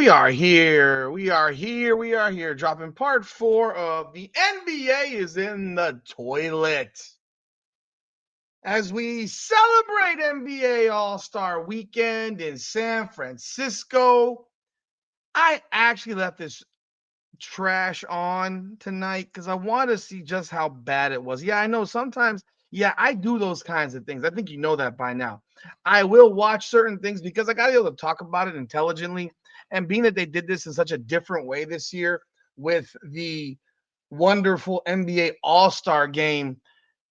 We are here. We are here. We are here. Dropping part 4 of the NBA is in the toilet. As we celebrate NBA All-Star Weekend in San Francisco, I actually left this trash on tonight because I want to see just how bad it was. Yeah, I know sometimes, I do those kinds of things. I think you know that by now. I will watch certain things because I got to be able to talk about it intelligently. And being that they did this in such a different way this year with the wonderful NBA All-Star game,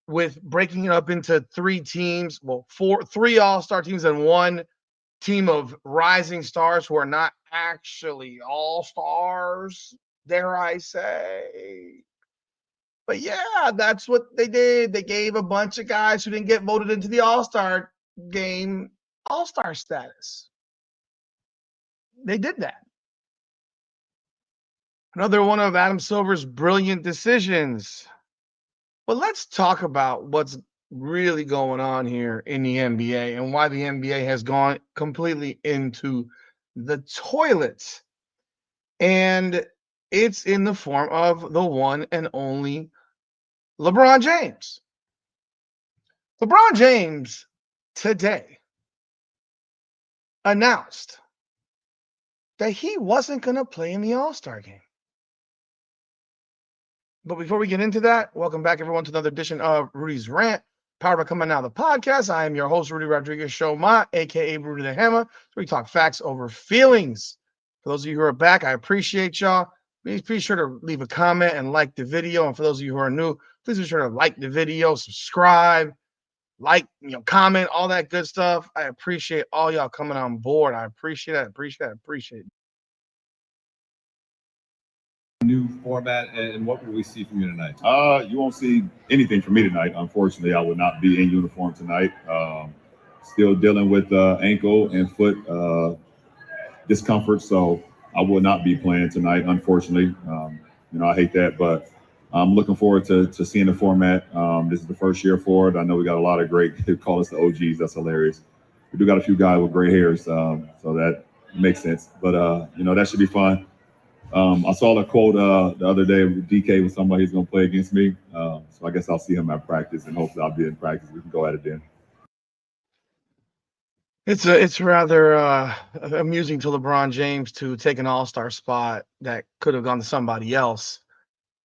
with breaking it up into 3 teams, three All-Star teams and one team of rising stars who are not actually all-stars, dare I say. But yeah, that's what they did. They gave a bunch of guys who didn't get voted into the All-Star game All-Star status. They did that. Another one of Adam Silver's brilliant decisions. But let's talk about what's really going on here in the NBA and why the NBA has gone completely into the toilet. And it's in the form of the one and only LeBron James. LeBron James today announced that he wasn't going to play in the All-Star game. But before we get into that, welcome back, everyone, to another edition of Rudy's Rant, powered by Coming Now, the podcast. I am your host, Rudy Rodriguez Showma, a.k.a. Rudy the Hammer. So we talk facts over feelings. For those of you who are back, I appreciate y'all. Please be sure to leave a comment and like the video. And for those of you who are new, please be sure to like the video, subscribe, comment, all that good stuff. I appreciate all y'all coming on board. I appreciate it. New format, and what will we see from you tonight? You won't see anything from me tonight. Unfortunately, I will not be in uniform tonight. Still dealing with ankle and foot discomfort, so I will not be playing tonight. Unfortunately, I hate that, but I'm looking forward to seeing the format. This is the first year for it. I know we got a lot of great. They call us the OGs. That's hilarious. We do got a few guys with gray hairs, so that makes sense. But that should be fun. I saw a quote the other day with DK with somebody who's going to play against me. So I guess I'll see him at practice, and hopefully I'll be in practice. We can go at it then. It's rather amusing to LeBron James to take an all-star spot that could have gone to somebody else.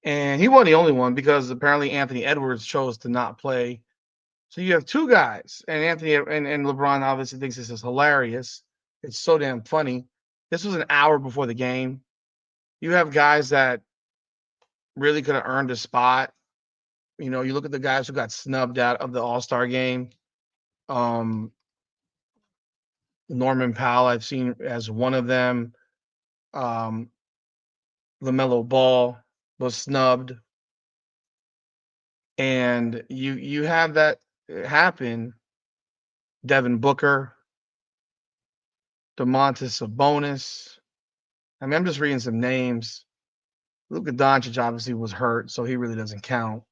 And he wasn't the only one because apparently Anthony Edwards chose to not play. So you have 2 guys, and Anthony and LeBron obviously thinks this is hilarious. It's so damn funny. This was an hour before the game. You have guys that really could have earned a spot. You look at the guys who got snubbed out of the All-Star game. Norman Powell, I've seen as one of them. LaMelo Ball was snubbed. And you have that happen. Devin Booker, DeMontis Sabonis. I mean, I'm just reading some names. Luka Doncic obviously was hurt, so he really doesn't count.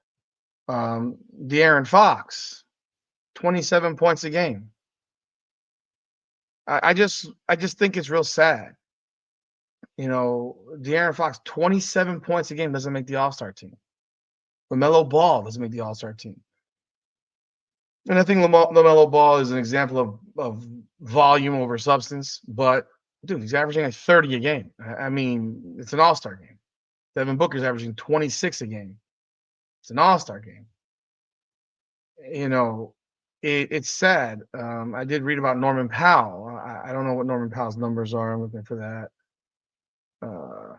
De'Aaron Fox, 27 points a game. I just think it's real sad. De'Aaron Fox, 27 points a game doesn't make the All-Star team. LaMelo Ball doesn't make the All-Star team. And I think LaMelo Ball is an example of volume over substance. But, dude, he's averaging like 30 a game. I mean, it's an All-Star game. Devin Booker's averaging 26 a game. It's an All-Star game. It's sad. I did read about Norman Powell. I don't know what Norman Powell's numbers are. I'm looking for that. I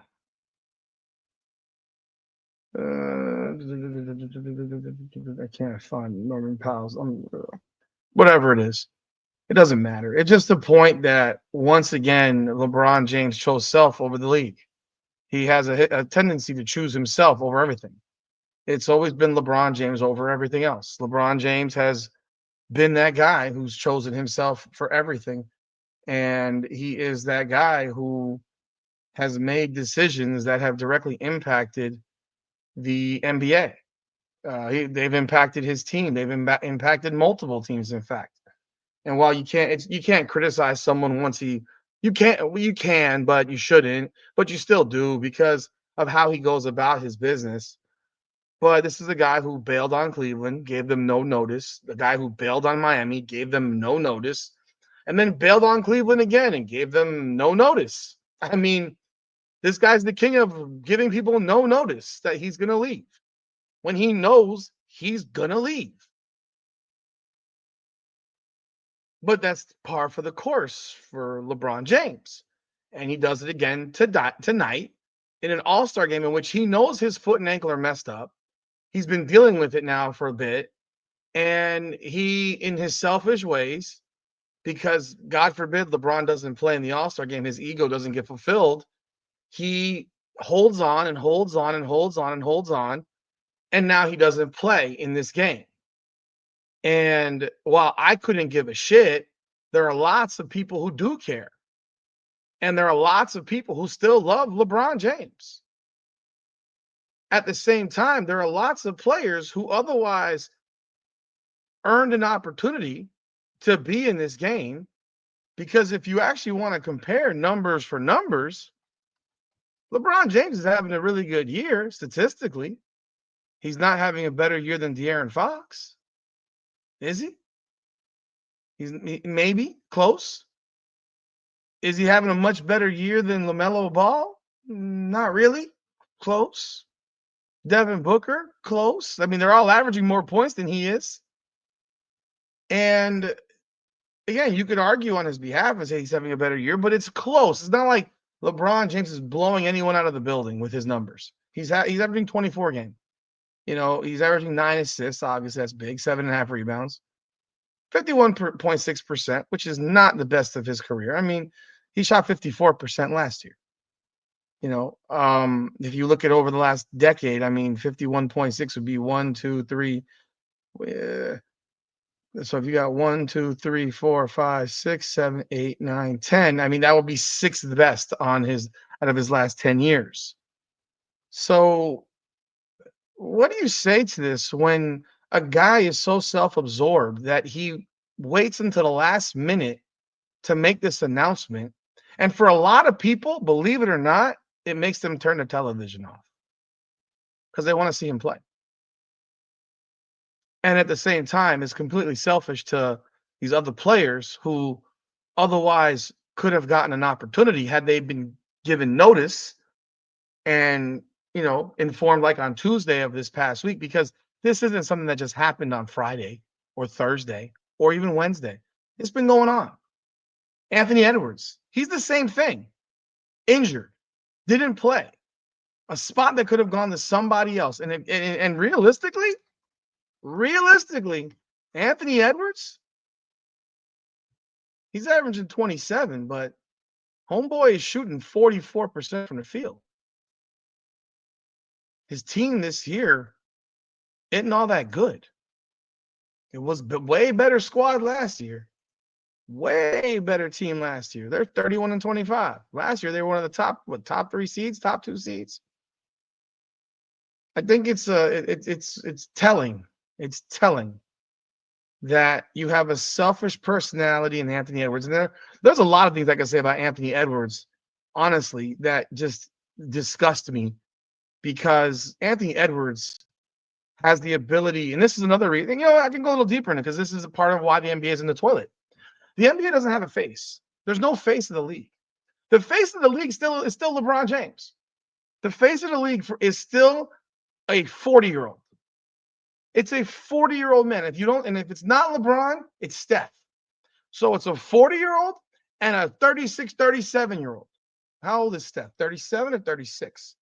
can't find Norman Powell's. Whatever it is, it doesn't matter. It's just the point that once again, LeBron James chose self over the league. He has a tendency to choose himself over everything. It's always been LeBron James over everything else. LeBron James has been that guy who's chosen himself for everything. And he is that guy who has made decisions that have directly impacted the NBA. They've impacted his team. They've impacted multiple teams, in fact. And while you can't criticize someone once he You can't. Well, you can, but you shouldn't. But you still do because of how he goes about his business. But this is a guy who bailed on Cleveland, gave them no notice. The guy who bailed on Miami gave them no notice, and then bailed on Cleveland again and gave them no notice. I mean, this guy's the king of giving people no notice that he's going to leave when he knows he's going to leave. But that's par for the course for LeBron James. And he does it again tonight in an all-star game in which he knows his foot and ankle are messed up. He's been dealing with it now for a bit. And he, in his selfish ways, because God forbid LeBron doesn't play in the all-star game, his ego doesn't get fulfilled. He holds on and holds on and holds on and holds on. And now he doesn't play in this game. And while I couldn't give a shit, there are lots of people who do care. And there are lots of people who still love LeBron James. At the same time, there are lots of players who otherwise earned an opportunity to be in this game. Because if you actually want to compare numbers for numbers, LeBron James is having a really good year statistically. He's not having a better year than De'Aaron Fox. Is he? He's maybe close. Is he having a much better year than LaMelo Ball? Not really. Close. Devin Booker? Close. I mean, they're all averaging more points than he is. And again, you could argue on his behalf and say he's having a better year, but it's close. It's not like LeBron James is blowing anyone out of the building with his numbers. He's averaging 24 a game. You know, he's averaging 9 assists. Obviously, that's big. 7.5 rebounds. 51.6%, which is not the best of his career. I mean, he shot 54% last year. You know, if you look at over the last decade, I mean, 51.6 would be 1, 2, 3. So if you got 1, 2, 3, 4, 5, 6, 7, 8, 9, 10, I mean, that would be sixth best on his out of his last 10 years. So what do you say to this when a guy is so self-absorbed that he waits until the last minute to make this announcement? And for a lot of people, believe it or not, it makes them turn the television off because they want to see him play. And at the same time, it's completely selfish to these other players who otherwise could have gotten an opportunity had they been given notice and, you know, informed like on Tuesday of this past week, because this isn't something that just happened on Friday or Thursday or even Wednesday. It's been going on. Anthony Edwards, he's the same thing. Injured, didn't play. A spot that could have gone to somebody else. And realistically, Anthony Edwards, he's averaging 27, but homeboy is shooting 44% from the field. His team this year isn't all that good. It was way better squad last year. Way better team last year. They're 31-25. Last year they were one of the top 3 seeds, top 2 seeds. I think it's telling. It's telling that you have a selfish personality in Anthony Edwards. And there's a lot of things I can say about Anthony Edwards, honestly, that just disgust me, because Anthony Edwards has the ability, and this is another reason, you know, I can go a little deeper in it because this is a part of why the NBA is in the toilet. The NBA doesn't have a face. There's no face of the league. The face of the league is still LeBron James. The face of the league is still a 40-year-old. It's a 40-year-old man. If it's not LeBron, it's Steph. So it's a 40-year-old and a 36, 37-year-old. How old is Steph? 37 or 36?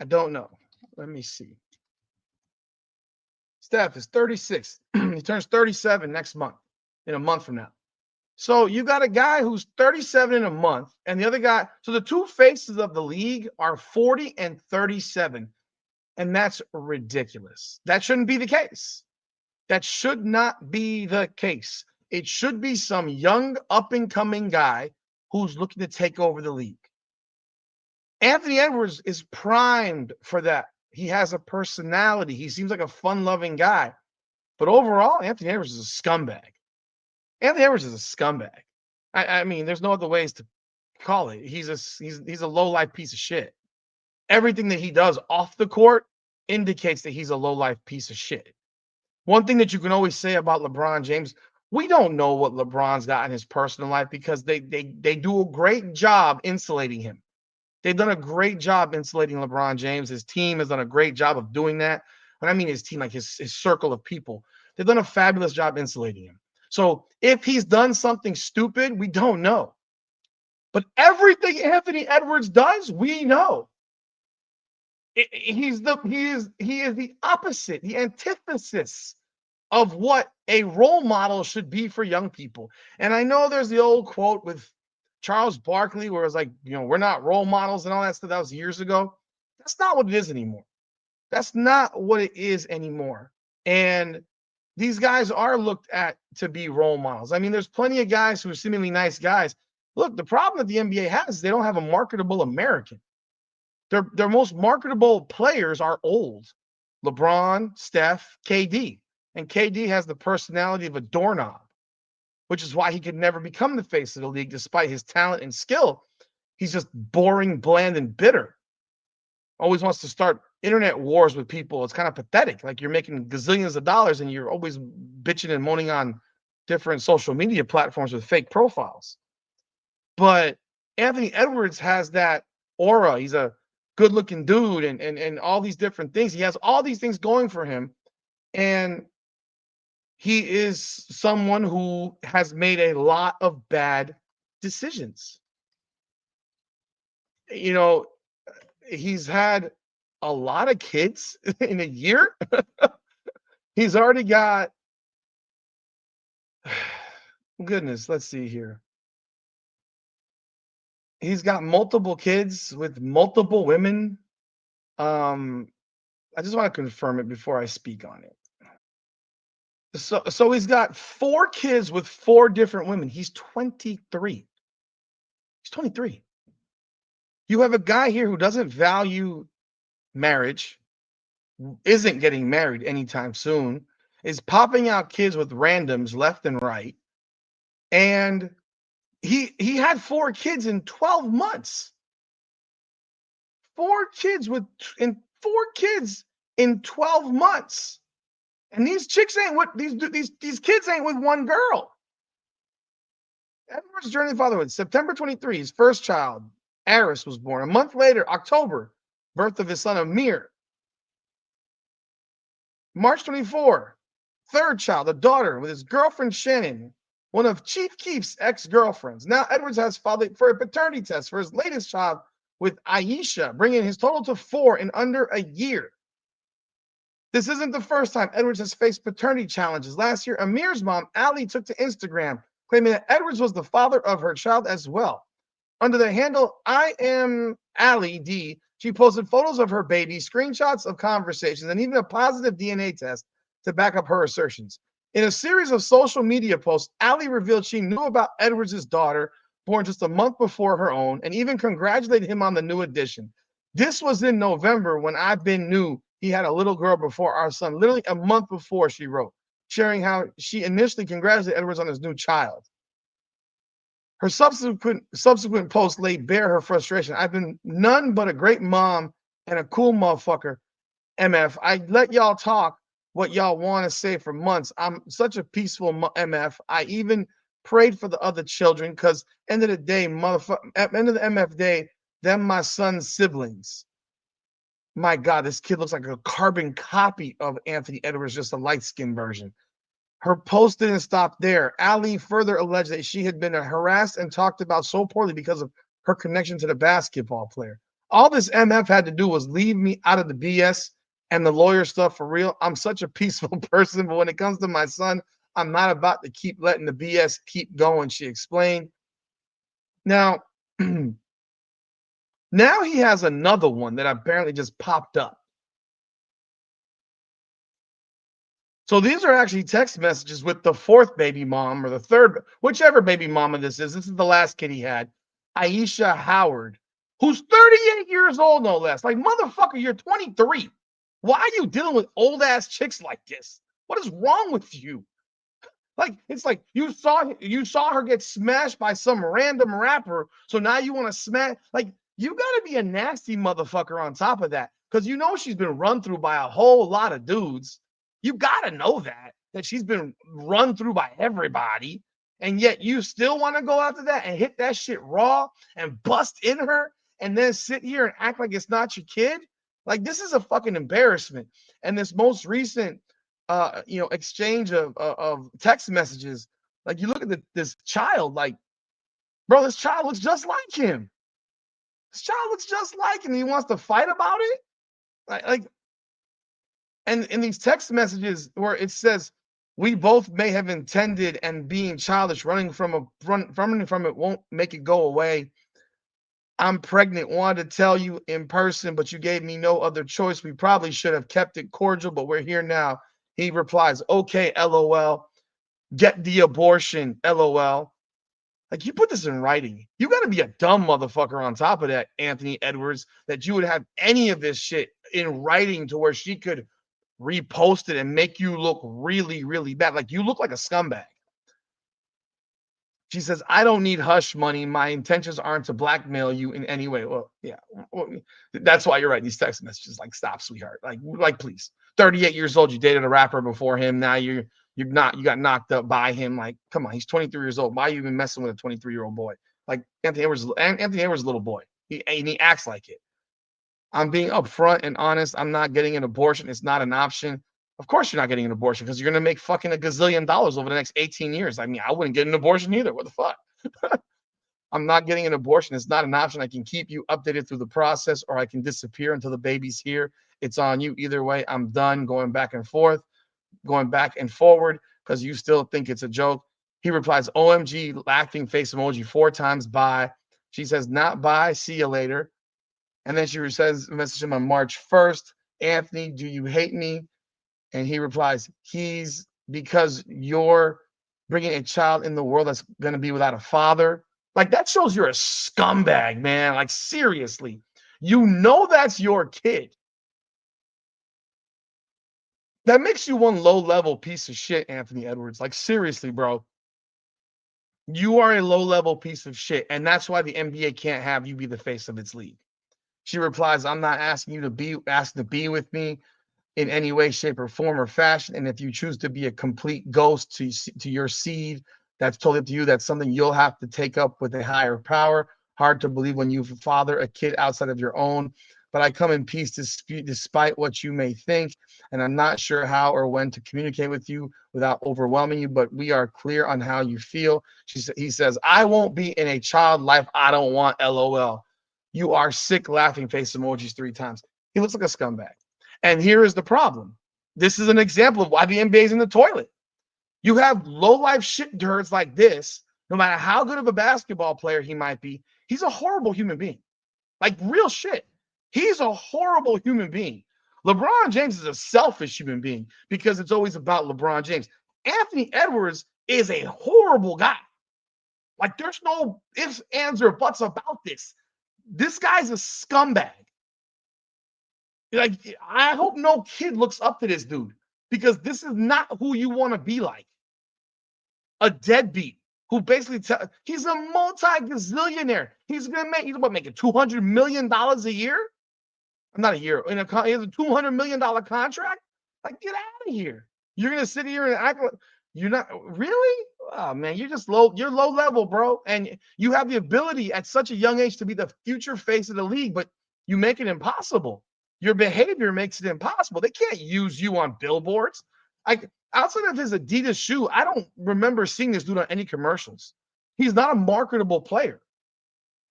I don't know. Let me see. Steph is 36. He turns 37 next month, in a month from now. So you got a guy who's 37 in a month, and the other guy. So the two faces of the league are 40 and 37. And that's ridiculous. That shouldn't be the case. That should not be the case. It should be some young, up-and-coming guy who's looking to take over the league. Anthony Edwards is primed for that. He has a personality. He seems like a fun-loving guy. But overall, Anthony Edwards is a scumbag. Anthony Edwards is a scumbag. I mean, there's no other ways to call it. He's a low life piece of shit. Everything that he does off the court indicates that he's a low life piece of shit. One thing that you can always say about LeBron James, we don't know what LeBron's got in his personal life because they do a great job insulating him. They've done a great job insulating LeBron James. His team has done a great job of doing that. When I mean his team, like his circle of people, they've done a fabulous job insulating him. So if he's done something stupid, we don't know. But everything Anthony Edwards does, we know. He is the opposite, the antithesis of what a role model should be for young people. And I know there's the old quote with Charles Barkley where it's like, we're not role models and all that stuff. That was years ago. That's not what it is anymore. That's not what it is anymore. And these guys are looked at to be role models. I mean, there's plenty of guys who are seemingly nice guys. Look, the problem that the NBA has is they don't have a marketable American. Their most marketable players are old. LeBron, Steph, KD. And KD has the personality of a doorknob, which is why he could never become the face of the league despite his talent and skill. He's just boring, bland, and bitter. Always wants to start internet wars with people. It's kind of pathetic. Like you're making gazillions of dollars and you're always bitching and moaning on different social media platforms with fake profiles. But Anthony Edwards has that aura. He's a good-looking dude and all these different things. He has all these things going for him. And he is someone who has made a lot of bad decisions. He's had a lot of kids in a year. He's already got, goodness, let's see here. He's got multiple kids with multiple women. I just want to confirm it before I speak on it. So he's got 4 kids with 4 different women. He's 23. He's 23. You have a guy here who doesn't value marriage, isn't getting married anytime soon, is popping out kids with randoms left and right. And he had 4 kids in 12 months. 4 kids in 12 months. And these chicks ain't with these kids ain't with one girl. Edwards' journey to fatherhood. September 23, his first child, Aris, was born. A month later, October, birth of his son Amir. March 24, third child, a daughter with his girlfriend Shannon, one of Chief Keef's ex-girlfriends. Now Edwards has filed for a paternity test for his latest child with Aisha, bringing his total to 4 in under a year. This isn't the first time Edwards has faced paternity challenges. Last year, Amir's mom, Ali, took to Instagram, claiming that Edwards was the father of her child as well. Under the handle I am Ali D, she posted photos of her baby, screenshots of conversations, and even a positive DNA test to back up her assertions. In a series of social media posts, Ali revealed she knew about Edwards' daughter, born just a month before her own, and even congratulated him on the new addition. This was in November when knew he had a little girl before our son, literally a month before, she wrote, sharing how she initially congratulated Edwards on his new child. Her subsequent post laid bare her frustration. I've been none but a great mom and a cool motherfucker, MF. I let y'all talk what y'all want to say for months. I'm such a peaceful MF. I even prayed for the other children because end of the day, end of the MF day, them my son's siblings. My God, this kid looks like a carbon copy of Anthony Edwards, just a light-skinned version. Her post didn't stop there. Ali further alleged that she had been harassed and talked about so poorly because of her connection to the basketball player. All this MF had to do was leave me out of the BS and the lawyer stuff for real. I'm such a peaceful person, but when it comes to my son, I'm not about to keep letting the BS keep going, she explained. Now, now he has another one that apparently just popped up. So these are actually text messages with the 4th baby mom or the 3rd, whichever baby mama this is. This is the last kid he had, Aisha Howard, who's 38 years old, no less. Like, motherfucker, you're 23. Why are you dealing with old-ass chicks like this? What is wrong with you? Like, it's like you saw her get smashed by some random rapper, so now you want to smash. Like, you gotta be a nasty motherfucker on top of that, because you know she's been run through by a whole lot of dudes. You gotta know that she's been run through by everybody, and yet you still want to go after that and hit that shit raw and bust in her and then sit here and act like it's not your kid. Like, this is a fucking embarrassment. And this most recent exchange of text messages, like, you look at this child, like, bro, this child looks just like him. This child looks just like him. He wants to fight about it. Like, and in these text messages where it says, we both may have intended, and being childish, running from it won't make it go away. I'm pregnant, wanted to tell you in person, but you gave me no other choice. We probably should have kept it cordial, but we're here now. He replies, okay, LOL. Get the abortion, LOL. Like, you put this in writing. You got to be a dumb motherfucker on top of that, Anthony Edwards, that you would have any of this shit in writing to where she could repost it and make you look really, really bad. Like, you look like a scumbag. She says, I don't need hush money. My intentions aren't to blackmail you in any way. Well, yeah. Well, that's why you're writing these text messages. Like, stop, sweetheart. Like, please. 38 years old. You dated a rapper before him. Now you got knocked up by him. Like, come on. He's 23 years old. Why are you even messing with a 23-year-old boy? Like, Anthony Edwards is a little boy. He acts like it. I'm being upfront and honest. I'm not getting an abortion. It's not an option. Of course you're not getting an abortion, because you're going to make fucking $1 gazillion over the next 18 years. I mean, I wouldn't get an abortion either. What the fuck? I'm not getting an abortion. It's not an option. I can keep you updated through the process, or I can disappear until the baby's here. It's on you. Either way, I'm done going back and forth, going back and forward, because you still think it's a joke. He replies, OMG, laughing face emoji 4 times, bye. She says, not bye, see you later. And then she says, message him on March 1st, Anthony, do you hate me? And he replies, he's because you're bringing a child in the world that's going to be without a father. Like, that shows you're a scumbag, man. Like, seriously, you know that's your kid. That makes you one low-level piece of shit, Anthony Edwards. Like, seriously, bro. You are a low-level piece of shit, and that's why the NBA can't have you be the face of its league. She replies, I'm not asking you to be with me in any way, shape, or form or fashion. And if you choose to be a complete ghost to your seed, that's totally up to you. That's something you'll have to take up with a higher power. Hard to believe when you father a kid outside of your own. But I come in peace despite what you may think. And I'm not sure how or when to communicate with you without overwhelming you, but we are clear on how you feel. He says, I won't be in a child life I don't want, LOL. You are sick, laughing face emojis 3 times. He looks like a scumbag. And here is the problem. This is an example of why the NBA is in the toilet. You have low-life shit dirts like this. No matter how good of a basketball player he might be, he's a horrible human being. Like, real shit. He's a horrible human being. LeBron James is a selfish human being because it's always about LeBron James. Anthony Edwards is a horrible guy. Like, there's no ifs, ands, or buts about this. This guy's a scumbag. Like, I hope no kid looks up to this dude, because this is not who you want to be like. A deadbeat who basically he's a multi-gazillionaire. He's making $200 million a year? Not a year. He has a $200 million contract? Like, get out of here. You're gonna sit here and act like you're not really? Oh man, you're low level, bro. And you have the ability at such a young age to be the future face of the league, but you make it impossible. Your behavior makes it impossible. They can't use you on billboards. Like, outside of his Adidas shoe, I don't remember seeing this dude on any commercials. He's not a marketable player.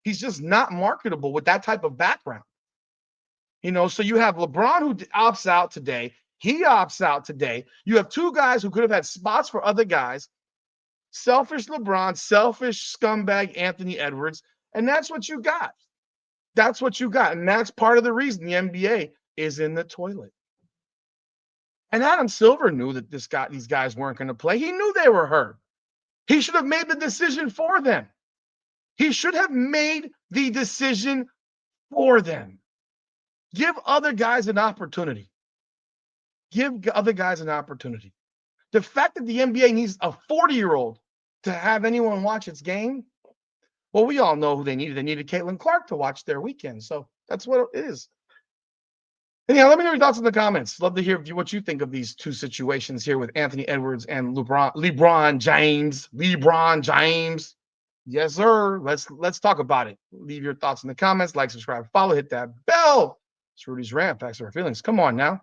He's just not marketable with that type of background. So you have LeBron, who opts out today. He opts out today. You have 2 guys who could have had spots for other guys. Selfish LeBron, selfish scumbag Anthony Edwards. And that's what you got. That's what you got. And that's part of the reason the NBA is in the toilet. And Adam Silver knew that these guys weren't going to play. He knew they were hurt. He should have made the decision for them. He should have made the decision for them. Give other guys an opportunity. Give other guys an opportunity. The fact that the NBA needs a 40-year-old to have anyone watch its game, well, we all know who they needed. They needed Caitlin Clark to watch their weekend. So that's what it is. Anyhow, let me know your thoughts in the comments. Love to hear what you think of these two situations here with Anthony Edwards and LeBron James. LeBron James. Yes, sir. Let's talk about it. Leave your thoughts in the comments. Like, subscribe, follow, hit that bell. It's Rudy's Rant. Facts or feelings. Come on now.